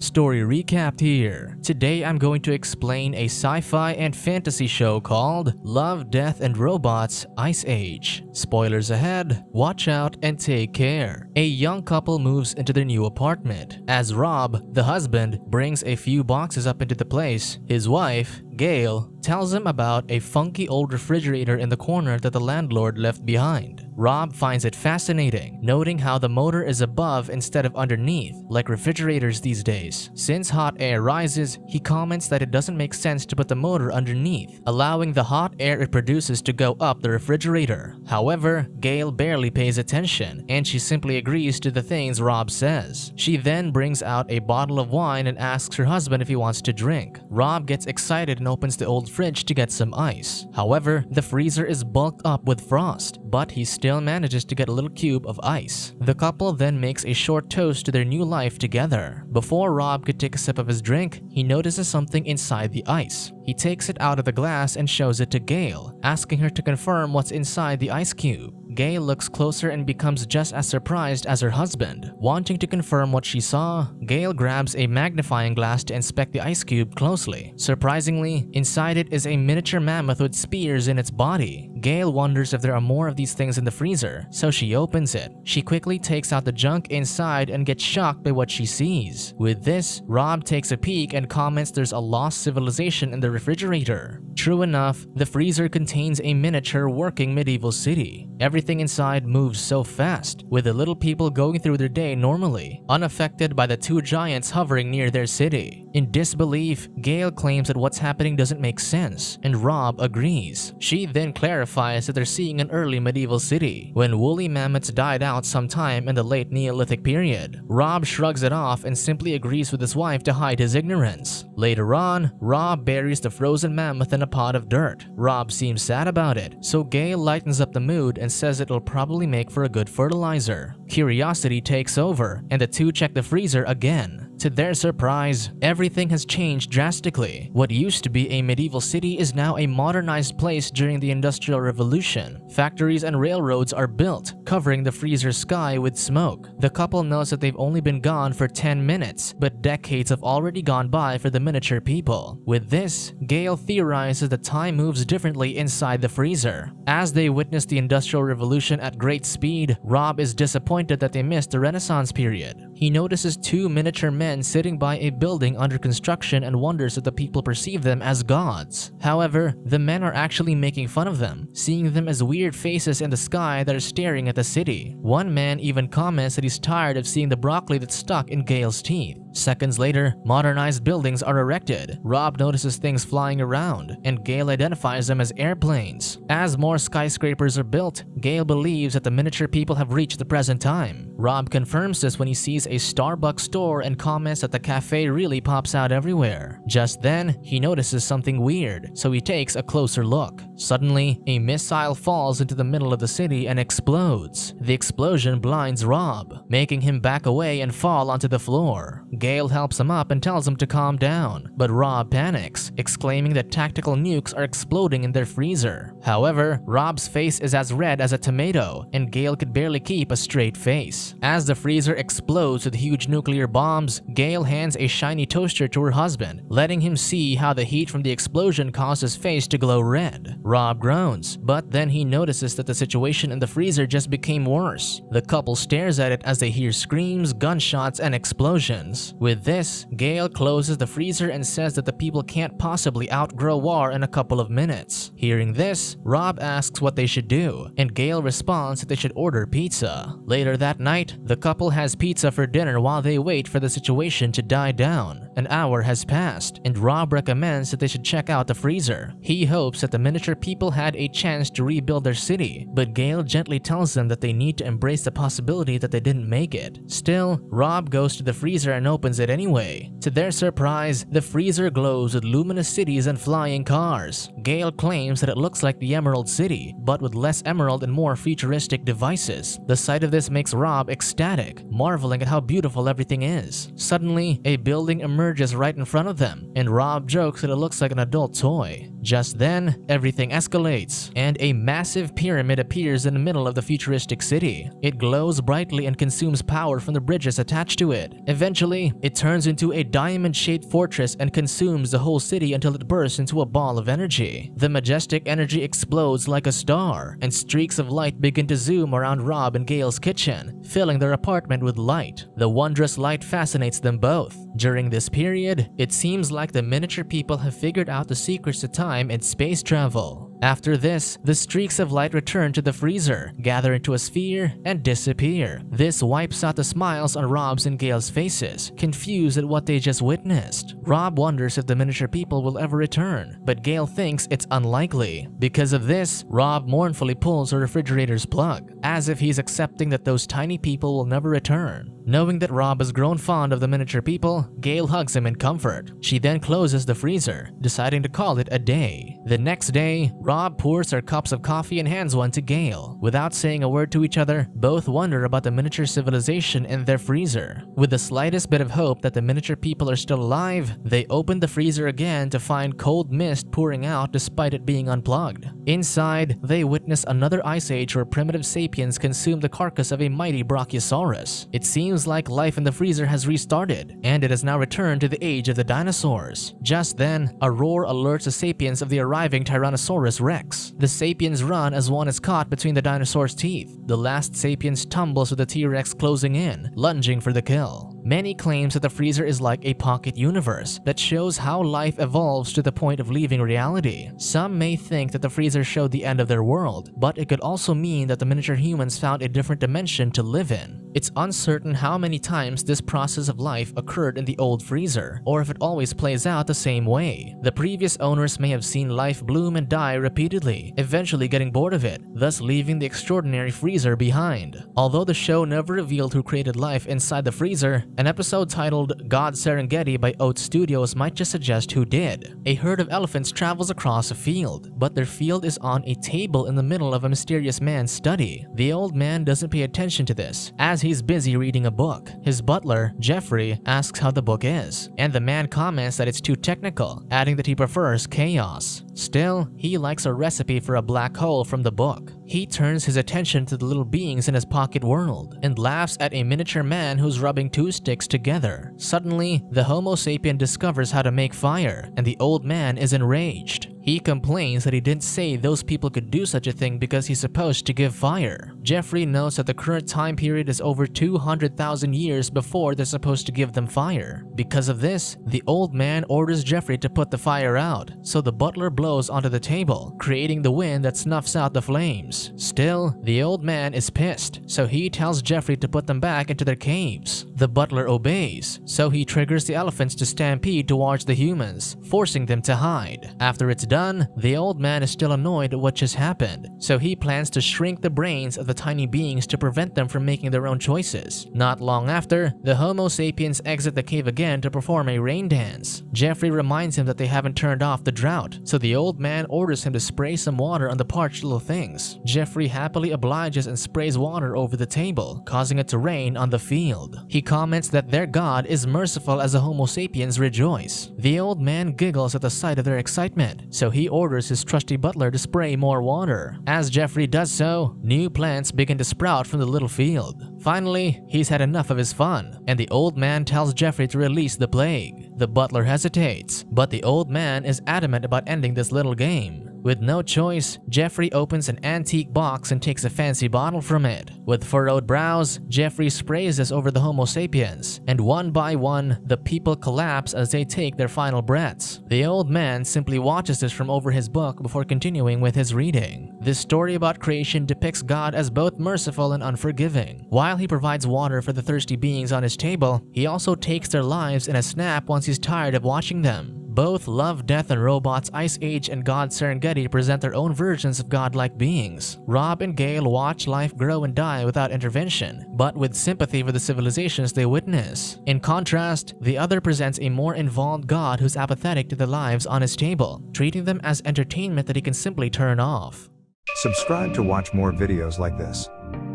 Story recapped here. Today I'm going to explain a sci-fi and fantasy show called Love, Death, and Robots Ice Age. Spoilers ahead, watch out and take care. A young couple moves into their new apartment. As Rob, the husband, brings a few boxes up into the place, his wife, Gail, tells him about a funky old refrigerator in the corner that the landlord left behind. Rob finds it fascinating, noting how the motor is above instead of underneath, like refrigerators these days. Since hot air rises, he comments that it doesn't make sense to put the motor underneath, allowing the hot air it produces to go up the refrigerator. However, Gail barely pays attention, and she simply agrees to the things Rob says. She then brings out a bottle of wine and asks her husband if he wants to drink. Rob gets excited and opens the old fridge to get some ice. However, the freezer is bulked up with frost, but he still manages to get a little cube of ice. The couple then makes a short toast to their new life together. Before Rob could take a sip of his drink, he notices something inside the ice. He takes it out of the glass and shows it to Gail, asking her to confirm what's inside the ice cube. Gail looks closer and becomes just as surprised as her husband. Wanting to confirm what she saw, Gail grabs a magnifying glass to inspect the ice cube closely. Surprisingly, inside it is a miniature mammoth with spears in its body. Gail wonders if there are more of these things in the freezer, so she opens it. She quickly takes out the junk inside and gets shocked by what she sees. With this, Rob takes a peek and comments there's a lost civilization in the refrigerator. True enough, the freezer contains a miniature working medieval city. Everything inside moves so fast, with the little people going through their day normally, unaffected by the two giants hovering near their city. In disbelief, Gail claims that what's happening doesn't make sense, and Rob agrees. She then clarifies that they're seeing an early medieval city, when woolly mammoths died out sometime in the late Neolithic period. Rob shrugs it off and simply agrees with his wife to hide his ignorance. Later on, Rob buries the frozen mammoth in a pot of dirt. Rob seems sad about it, so Gail lightens up the mood and says it'll probably make for a good fertilizer. Curiosity takes over, and the two check the freezer again. To their surprise, everything has changed drastically. What used to be a medieval city is now a modernized place during the Industrial Revolution. Factories and railroads are built, covering the freezer's sky with smoke. The couple knows that they've only been gone for 10 minutes, but decades have already gone by for the miniature people. With this, Gail theorizes that time moves differently inside the freezer. As they witness the Industrial Revolution at great speed, Rob is disappointed that they missed the Renaissance period. He notices two miniature men sitting by a building under construction and wonders if the people perceive them as gods. However, the men are actually making fun of them, seeing them as weird faces in the sky that are staring at the city. One man even comments that he's tired of seeing the broccoli that's stuck in Gail's teeth. Seconds later, modernized buildings are erected. Rob notices things flying around, and Gail identifies them as airplanes. As more skyscrapers are built, Gail believes that the miniature people have reached the present time. Rob confirms this when he sees a Starbucks store and comments that the cafe really pops out everywhere. Just then, he notices something weird, so he takes a closer look. Suddenly, a missile falls into the middle of the city and explodes. The explosion blinds Rob, making him back away and fall onto the floor. Gail helps him up and tells him to calm down, but Rob panics, exclaiming that tactical nukes are exploding in their freezer. However, Rob's face is as red as a tomato, and Gail could barely keep a straight face. As the freezer explodes with huge nuclear bombs, Gail hands a shiny toaster to her husband, letting him see how the heat from the explosion caused his face to glow red. Rob groans, but then he notices that the situation in the freezer just became worse. The couple stares at it as they hear screams, gunshots, and explosions. With this, Gail closes the freezer and says that the people can't possibly outgrow war in a couple of minutes. Hearing this, Rob asks what they should do, and Gail responds that they should order pizza. Later that night, the couple has pizza for dinner while they wait for the situation to die down. An hour has passed, and Rob recommends that they should check out the freezer. He hopes that the miniature people had a chance to rebuild their city, but Gail gently tells them that they need to embrace the possibility that they didn't make it. Still, Rob goes to the freezer and opens it anyway. To their surprise, the freezer glows with luminous cities and flying cars. Gail claims that it looks like the Emerald City, but with less emerald and more futuristic devices. The sight of this makes Rob ecstatic, marveling at how beautiful everything is. Suddenly, a building emerges right in front of them, and Rob jokes that it looks like an adult toy. Just then, everything escalates, and a massive pyramid appears in the middle of the futuristic city. It glows brightly and consumes power from the bridges attached to it. Eventually, it turns into a diamond-shaped fortress and consumes the whole city until it bursts into a ball of energy. The majestic energy explodes like a star, and streaks of light begin to zoom around Rob and Gail's kitchen, filling their apartment with light. The wondrous light fascinates them both. During this period, it seems like the miniature people have figured out the secrets to time and space travel. After this, the streaks of light return to the freezer, gather into a sphere, and disappear. This wipes out the smiles on Rob's and Gail's faces, confused at what they just witnessed. Rob wonders if the miniature people will ever return, but Gail thinks it's unlikely. Because of this, Rob mournfully pulls her refrigerator's plug, as if he's accepting that those tiny people will never return. Knowing that Rob has grown fond of the miniature people, Gail hugs him in comfort. She then closes the freezer, deciding to call it a day. The next day, Rob pours their cups of coffee and hands one to Gail. Without saying a word to each other, both wonder about the miniature civilization in their freezer. With the slightest bit of hope that the miniature people are still alive, they open the freezer again to find cold mist pouring out despite it being unplugged. Inside, they witness another ice age where primitive sapiens consume the carcass of a mighty brachiosaurus. It seems like life in the freezer has restarted, and it has now returned to the age of the dinosaurs. Just then, a roar alerts the sapiens of the arriving Tyrannosaurus Rex. The sapiens run as one is caught between the dinosaur's teeth. The last sapien tumbles with the T-Rex closing in, lunging for the kill. Many claims that the freezer is like a pocket universe that shows how life evolves to the point of leaving reality. Some may think that the freezer showed the end of their world, but it could also mean that the miniature humans found a different dimension to live in. It's uncertain how many times this process of life occurred in the old freezer, or if it always plays out the same way. The previous owners may have seen life bloom and die repeatedly, eventually getting bored of it, thus leaving the extraordinary freezer behind. Although the show never revealed who created life inside the freezer, an episode titled God Serengeti by Oat Studios might just suggest who did. A herd of elephants travels across a field, but their field is on a table in the middle of a mysterious man's study. The old man doesn't pay attention to this, as he's busy reading a book. His butler, Jeffrey, asks how the book is, and the man comments that it's too technical, adding that he prefers chaos. Still, he likes a recipe for a black hole from the book. He turns his attention to the little beings in his pocket world and laughs at a miniature man who's rubbing two sticks together. Suddenly, the Homo sapien discovers how to make fire, and the old man is enraged. He complains that he didn't say those people could do such a thing because he's supposed to give fire. Jeffrey notes that the current time period is over 200,000 years before they're supposed to give them fire. Because of this, the old man orders Jeffrey to put the fire out, so the butler blows onto the table, creating the wind that snuffs out the flames. Still, the old man is pissed, so he tells Jeffrey to put them back into their caves. The butler obeys, so he triggers the elephants to stampede towards the humans, forcing them to hide. After it's done, the old man is still annoyed at what just happened, so he plans to shrink the brains of the tiny beings to prevent them from making their own choices. Not long after, the Homo sapiens exit the cave again to perform a rain dance. Jeffrey reminds him that they haven't turned off the drought, so the old man orders him to spray some water on the parched little things. Jeffrey happily obliges and sprays water over the table, causing it to rain on the field. He comments that their god is merciful as the Homo sapiens rejoice. The old man giggles at the sight of their excitement, so he orders his trusty butler to spray more water. As Jeffrey does so, new plants begin to sprout from the little field. Finally, he's had enough of his fun, and the old man tells Jeffrey to release the plague. The butler hesitates, but the old man is adamant about ending this little game. With no choice, Jeffrey opens an antique box and takes a fancy bottle from it. With furrowed brows, Jeffrey sprays this over the Homo sapiens, and one by one, the people collapse as they take their final breaths. The old man simply watches this from over his book before continuing with his reading. This story about creation depicts God as both merciful and unforgiving. While he provides water for the thirsty beings on his table, he also takes their lives in a snap once he's tired of watching them. Both Love, Death, and Robots, Ice Age, and God Serengeti present their own versions of godlike beings. Rob and Gail watch life grow and die without intervention, but with sympathy for the civilizations they witness. In contrast, the other presents a more involved God who's apathetic to the lives on his table, treating them as entertainment that he can simply turn off. Subscribe to watch more videos like this.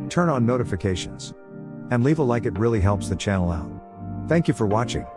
Turn on notifications. And leave a like, it really helps the channel out. Thank you for watching.